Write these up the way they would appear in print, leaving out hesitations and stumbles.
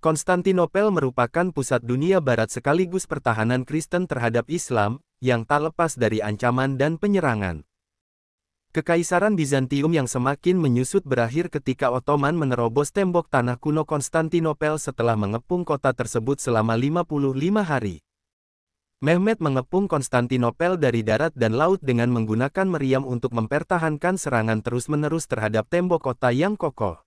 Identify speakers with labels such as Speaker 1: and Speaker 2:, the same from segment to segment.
Speaker 1: Konstantinopel merupakan pusat dunia barat sekaligus pertahanan Kristen terhadap Islam, yang tak lepas dari ancaman dan penyerangan. Kekaisaran Bizantium yang semakin menyusut berakhir ketika Ottoman menerobos tembok tanah kuno Konstantinopel setelah mengepung kota tersebut selama 55 hari. Mehmed mengepung Konstantinopel dari darat dan laut dengan menggunakan meriam untuk mempertahankan serangan terus-menerus terhadap tembok kota yang kokoh.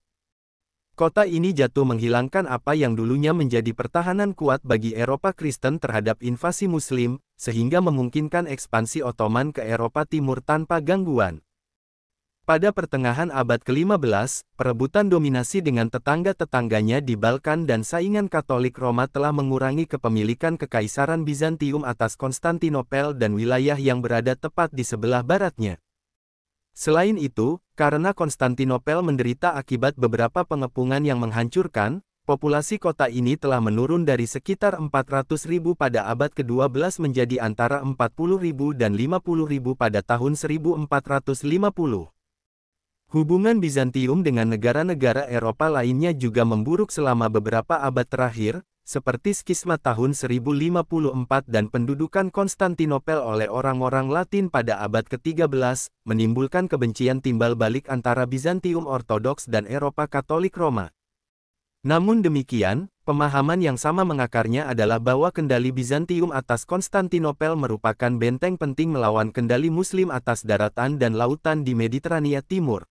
Speaker 1: Kota ini jatuh menghilangkan apa yang dulunya menjadi pertahanan kuat bagi Eropa Kristen terhadap invasi Muslim, sehingga memungkinkan ekspansi Ottoman ke Eropa Timur tanpa gangguan. Pada pertengahan abad ke-15, perebutan dominasi dengan tetangga-tetangganya di Balkan dan saingan Katolik Roma telah mengurangi kepemilikan Kekaisaran Bizantium atas Konstantinopel dan wilayah yang berada tepat di sebelah baratnya. Selain itu, karena Konstantinopel menderita akibat beberapa pengepungan yang menghancurkan, populasi kota ini telah menurun dari sekitar 400.000 pada abad ke-12 menjadi antara 40.000 dan 50.000 pada tahun 1450. Hubungan Bizantium dengan negara-negara Eropa lainnya juga memburuk selama beberapa abad terakhir, seperti skisma tahun 1054 dan pendudukan Konstantinopel oleh orang-orang Latin pada abad ke-13, menimbulkan kebencian timbal balik antara Bizantium Ortodoks dan Eropa Katolik Roma. Namun demikian, pemahaman yang sama mengakarnya adalah bahwa kendali Bizantium atas Konstantinopel merupakan benteng penting melawan kendali Muslim atas daratan dan lautan di Mediterania Timur.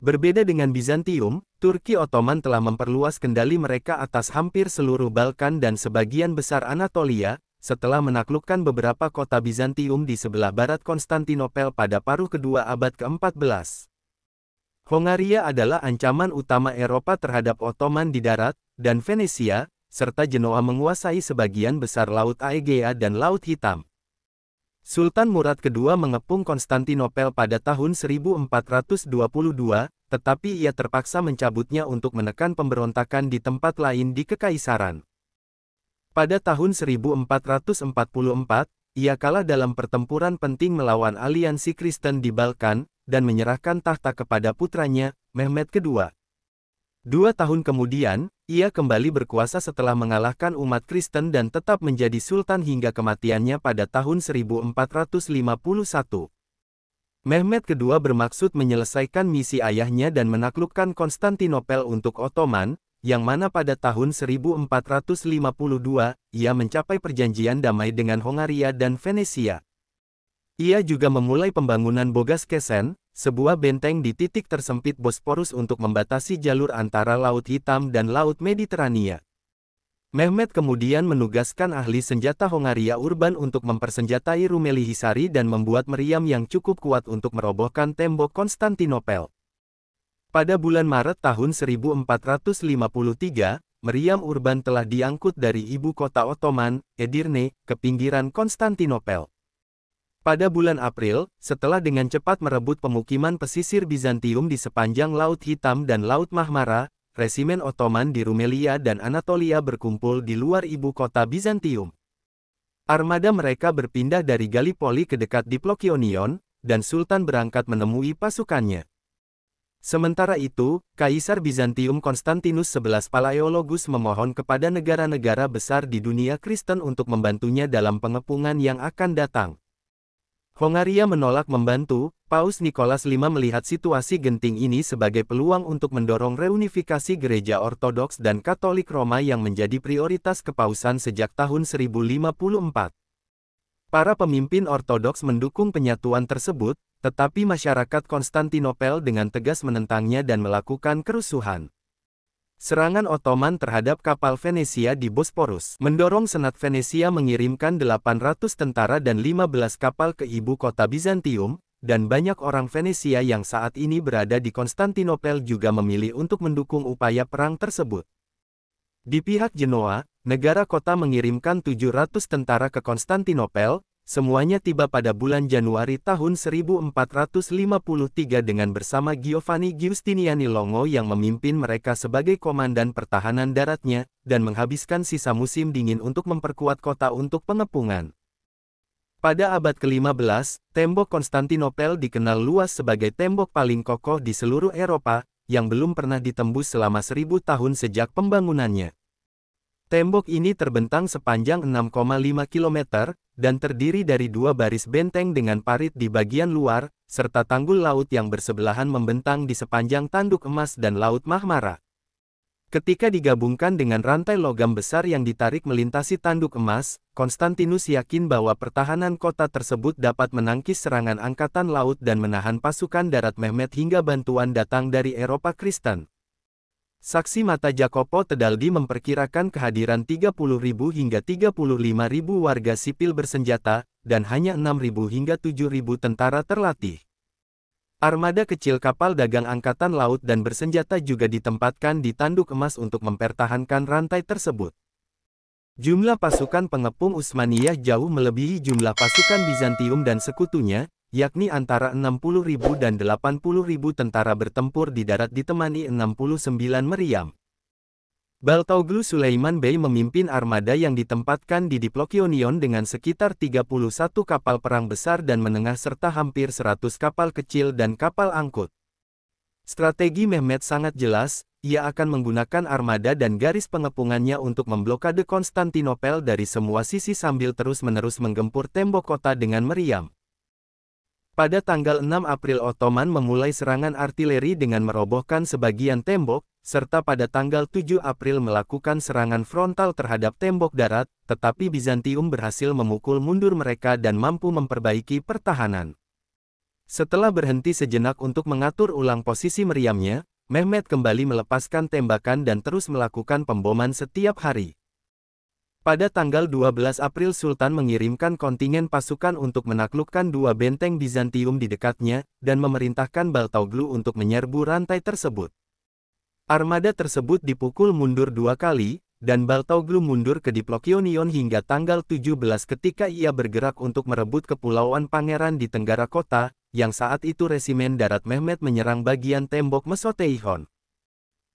Speaker 1: Berbeda dengan Bizantium, Turki Ottoman telah memperluas kendali mereka atas hampir seluruh Balkan dan sebagian besar Anatolia, setelah menaklukkan beberapa kota Bizantium di sebelah barat Konstantinopel pada paruh kedua abad ke-14. Hongaria adalah ancaman utama Eropa terhadap Ottoman di darat, dan Venesia, serta Genoa menguasai sebagian besar Laut Aegea dan Laut Hitam. Sultan Murad II mengepung Konstantinopel pada tahun 1422, tetapi ia terpaksa mencabutnya untuk menekan pemberontakan di tempat lain di Kekaisaran. Pada tahun 1444, ia kalah dalam pertempuran penting melawan aliansi Kristen di Balkan, dan menyerahkan tahta kepada putranya, Mehmed II. 2 tahun kemudian, ia kembali berkuasa setelah mengalahkan umat Kristen dan tetap menjadi sultan hingga kematiannya pada tahun 1451. Mehmed II bermaksud menyelesaikan misi ayahnya dan menaklukkan Konstantinopel untuk Ottoman, yang mana pada tahun 1452, ia mencapai perjanjian damai dengan Hongaria dan Venesia. Ia juga memulai pembangunan Bogaskesen, sebuah benteng di titik tersempit Bosporus untuk membatasi jalur antara Laut Hitam dan Laut Mediterania. Mehmed kemudian menugaskan ahli senjata Hongaria Urban untuk mempersenjatai Rumeli Hisari dan membuat meriam yang cukup kuat untuk merobohkan tembok Konstantinopel. Pada bulan Maret tahun 1453, meriam Urban telah diangkut dari ibu kota Ottoman, Edirne, ke pinggiran Konstantinopel. Pada bulan April, setelah dengan cepat merebut pemukiman pesisir Bizantium di sepanjang Laut Hitam dan Laut Marmara, resimen Ottoman di Rumelia dan Anatolia berkumpul di luar ibu kota Bizantium. Armada mereka berpindah dari Gallipoli ke dekat Diplokionion, dan Sultan berangkat menemui pasukannya. Sementara itu, Kaisar Bizantium Konstantinus XI Palaiologus memohon kepada negara-negara besar di dunia Kristen untuk membantunya dalam pengepungan yang akan datang. Hongaria menolak membantu. Paus Nikolas V melihat situasi genting ini sebagai peluang untuk mendorong reunifikasi gereja Ortodoks dan Katolik Roma yang menjadi prioritas kepausan sejak tahun 1054. Para pemimpin Ortodoks mendukung penyatuan tersebut, tetapi masyarakat Konstantinopel dengan tegas menentangnya dan melakukan kerusuhan. Serangan Ottoman terhadap kapal Venesia di Bosporus mendorong Senat Venesia mengirimkan 800 tentara dan 15 kapal ke ibu kota Bizantium, dan banyak orang Venesia yang saat ini berada di Konstantinopel juga memilih untuk mendukung upaya perang tersebut. Di pihak Genoa, negara kota mengirimkan 700 tentara ke Konstantinopel. Semuanya tiba pada bulan Januari tahun 1453 dengan bersama Giovanni Giustiniani Longo yang memimpin mereka sebagai komandan pertahanan daratnya, dan menghabiskan sisa musim dingin untuk memperkuat kota untuk pengepungan. Pada abad ke-15, tembok Konstantinopel dikenal luas sebagai tembok paling kokoh di seluruh Eropa, yang belum pernah ditembus selama 1000 tahun sejak pembangunannya. Tembok ini terbentang sepanjang 6,5 km, dan terdiri dari dua baris benteng dengan parit di bagian luar, serta tanggul laut yang bersebelahan membentang di sepanjang Tanduk Emas dan Laut Marmara. Ketika digabungkan dengan rantai logam besar yang ditarik melintasi Tanduk Emas, Konstantinus yakin bahwa pertahanan kota tersebut dapat menangkis serangan angkatan laut dan menahan pasukan darat Mehmed hingga bantuan datang dari Eropa Kristen. Saksi mata Jacopo Tedaldi memperkirakan kehadiran 30.000 hingga 35.000 warga sipil bersenjata, dan hanya 6.000 hingga 7.000 tentara terlatih. Armada kecil kapal dagang angkatan laut dan bersenjata juga ditempatkan di Tanduk Emas untuk mempertahankan rantai tersebut. Jumlah pasukan pengepung Utsmaniyah jauh melebihi jumlah pasukan Bizantium dan sekutunya, yakni antara 60.000 dan 80.000 tentara bertempur di darat ditemani 69 meriam. Baltaoglu Sulaiman Bey memimpin armada yang ditempatkan di Diplokionion dengan sekitar 31 kapal perang besar dan menengah serta hampir 100 kapal kecil dan kapal angkut. Strategi Mehmed sangat jelas, ia akan menggunakan armada dan garis pengepungannya untuk memblokade Konstantinopel dari semua sisi sambil terus-menerus menggempur tembok kota dengan meriam. Pada tanggal 6 April Ottoman memulai serangan artileri dengan merobohkan sebagian tembok, serta pada tanggal 7 April melakukan serangan frontal terhadap tembok darat, tetapi Bizantium berhasil memukul mundur mereka dan mampu memperbaiki pertahanan. Setelah berhenti sejenak untuk mengatur ulang posisi meriamnya, Mehmed kembali melepaskan tembakan dan terus melakukan pemboman setiap hari. Pada tanggal 12 April Sultan mengirimkan kontingen pasukan untuk menaklukkan dua benteng Bizantium di dekatnya, dan memerintahkan Baltaoglu untuk menyerbu rantai tersebut. Armada tersebut dipukul mundur dua kali, dan Baltaoglu mundur ke Diplokionion hingga tanggal 17 ketika ia bergerak untuk merebut Kepulauan Pangeran di tenggara kota, yang saat itu resimen darat Mehmed menyerang bagian tembok Mesoteihon.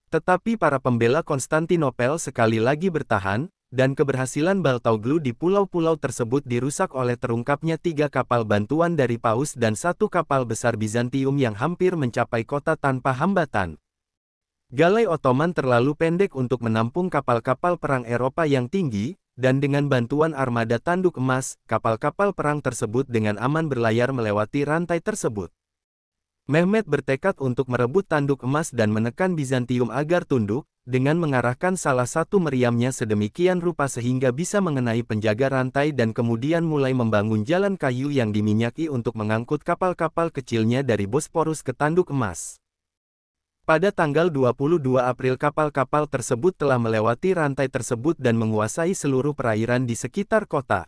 Speaker 1: Tetapi para pembela Konstantinopel sekali lagi bertahan, dan keberhasilan Baltaoglu di pulau-pulau tersebut dirusak oleh terungkapnya 3 kapal bantuan dari Paus dan 1 kapal besar Bizantium yang hampir mencapai kota tanpa hambatan. Galai Ottoman terlalu pendek untuk menampung kapal-kapal perang Eropa yang tinggi, dan dengan bantuan armada Tanduk Emas, kapal-kapal perang tersebut dengan aman berlayar melewati rantai tersebut. Mehmed bertekad untuk merebut Tanduk Emas dan menekan Bizantium agar tunduk, dengan mengarahkan salah satu meriamnya sedemikian rupa sehingga bisa mengenai penjaga rantai dan kemudian mulai membangun jalan kayu yang diminyaki untuk mengangkut kapal-kapal kecilnya dari Bosporus ke Tanduk Emas. Pada tanggal 22 April kapal-kapal tersebut telah melewati rantai tersebut dan menguasai seluruh perairan di sekitar kota.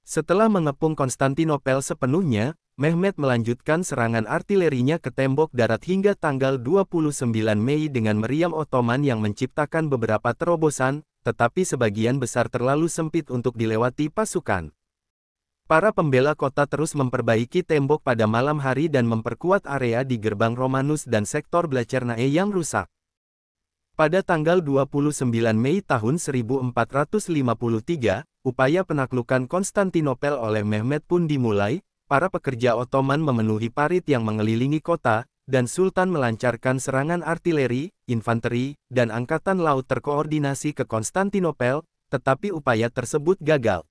Speaker 1: Setelah mengepung Konstantinopel sepenuhnya, Mehmed melanjutkan serangan artilerinya ke tembok darat hingga tanggal 29 Mei dengan meriam Ottoman yang menciptakan beberapa terobosan, tetapi sebagian besar terlalu sempit untuk dilewati pasukan. Para pembela kota terus memperbaiki tembok pada malam hari dan memperkuat area di gerbang Romanus dan sektor Blacernae yang rusak. Pada tanggal 29 Mei tahun 1453, upaya penaklukan Konstantinopel oleh Mehmed pun dimulai. Para pekerja Ottoman memenuhi parit yang mengelilingi kota, dan Sultan melancarkan serangan artileri, infanteri, dan angkatan laut terkoordinasi ke Konstantinopel, tetapi upaya tersebut gagal.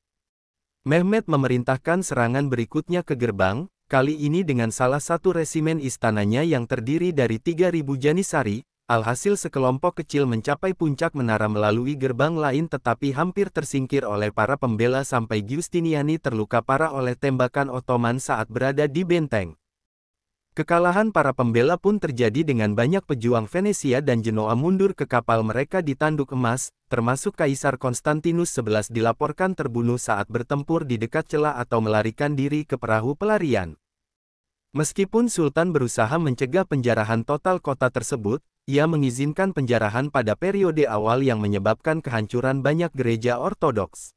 Speaker 1: Mehmed memerintahkan serangan berikutnya ke gerbang, kali ini dengan salah satu resimen istananya yang terdiri dari 3.000 Janissari. Alhasil sekelompok kecil mencapai puncak menara melalui gerbang lain tetapi hampir tersingkir oleh para pembela sampai Giustiniani terluka parah oleh tembakan Ottoman saat berada di benteng. Kekalahan para pembela pun terjadi dengan banyak pejuang Venesia dan Genoa mundur ke kapal mereka di Tanduk Emas, termasuk Kaisar Konstantinus XI dilaporkan terbunuh saat bertempur di dekat celah atau melarikan diri ke perahu pelarian. Meskipun Sultan berusaha mencegah penjarahan total kota tersebut, ia mengizinkan penjarahan pada periode awal yang menyebabkan kehancuran banyak gereja ortodoks.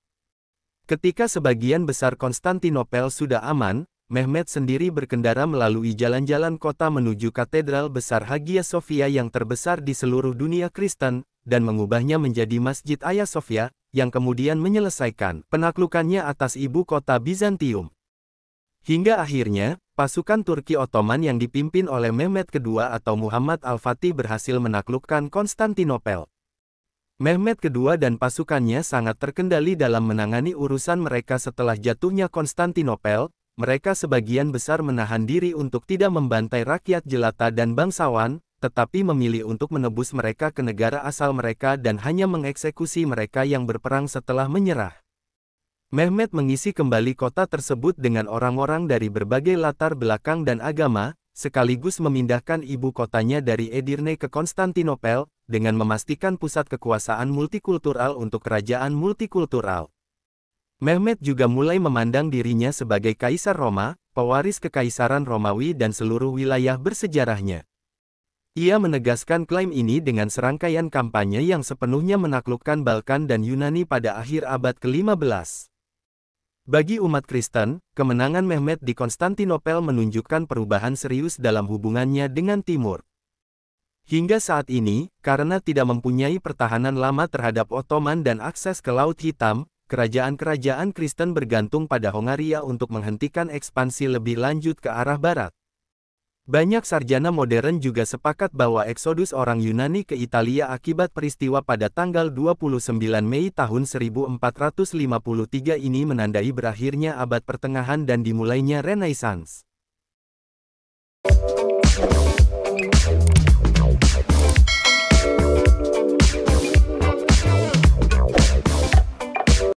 Speaker 1: Ketika sebagian besar Konstantinopel sudah aman, Mehmed sendiri berkendara melalui jalan-jalan kota menuju Katedral Besar Hagia Sophia yang terbesar di seluruh dunia Kristen, dan mengubahnya menjadi Masjid Hagia Sophia, yang kemudian menyelesaikan penaklukannya atas ibu kota Bizantium. Hingga akhirnya, pasukan Turki Ottoman yang dipimpin oleh Mehmed II atau Muhammad Al-Fatih berhasil menaklukkan Konstantinopel. Mehmed II dan pasukannya sangat terkendali dalam menangani urusan mereka setelah jatuhnya Konstantinopel. Mereka sebagian besar menahan diri untuk tidak membantai rakyat jelata dan bangsawan, tetapi memilih untuk menebus mereka ke negara asal mereka dan hanya mengeksekusi mereka yang berperang setelah menyerah. Mehmed mengisi kembali kota tersebut dengan orang-orang dari berbagai latar belakang dan agama, sekaligus memindahkan ibu kotanya dari Edirne ke Konstantinopel, dengan memastikan pusat kekuasaan multikultural untuk kerajaan multikultural. Mehmed juga mulai memandang dirinya sebagai Kaisar Roma, pewaris Kekaisaran Romawi dan seluruh wilayah bersejarahnya. Ia menegaskan klaim ini dengan serangkaian kampanye yang sepenuhnya menaklukkan Balkan dan Yunani pada akhir abad ke-15. Bagi umat Kristen, kemenangan Mehmed di Konstantinopel menunjukkan perubahan serius dalam hubungannya dengan Timur. Hingga saat ini, karena tidak mempunyai pertahanan lama terhadap Ottoman dan akses ke Laut Hitam, kerajaan-kerajaan Kristen bergantung pada Hongaria untuk menghentikan ekspansi lebih lanjut ke arah barat. Banyak sarjana modern juga sepakat bahwa eksodus orang Yunani ke Italia akibat peristiwa pada tanggal 29 Mei tahun 1453 ini menandai berakhirnya abad pertengahan dan dimulainya Renaissance.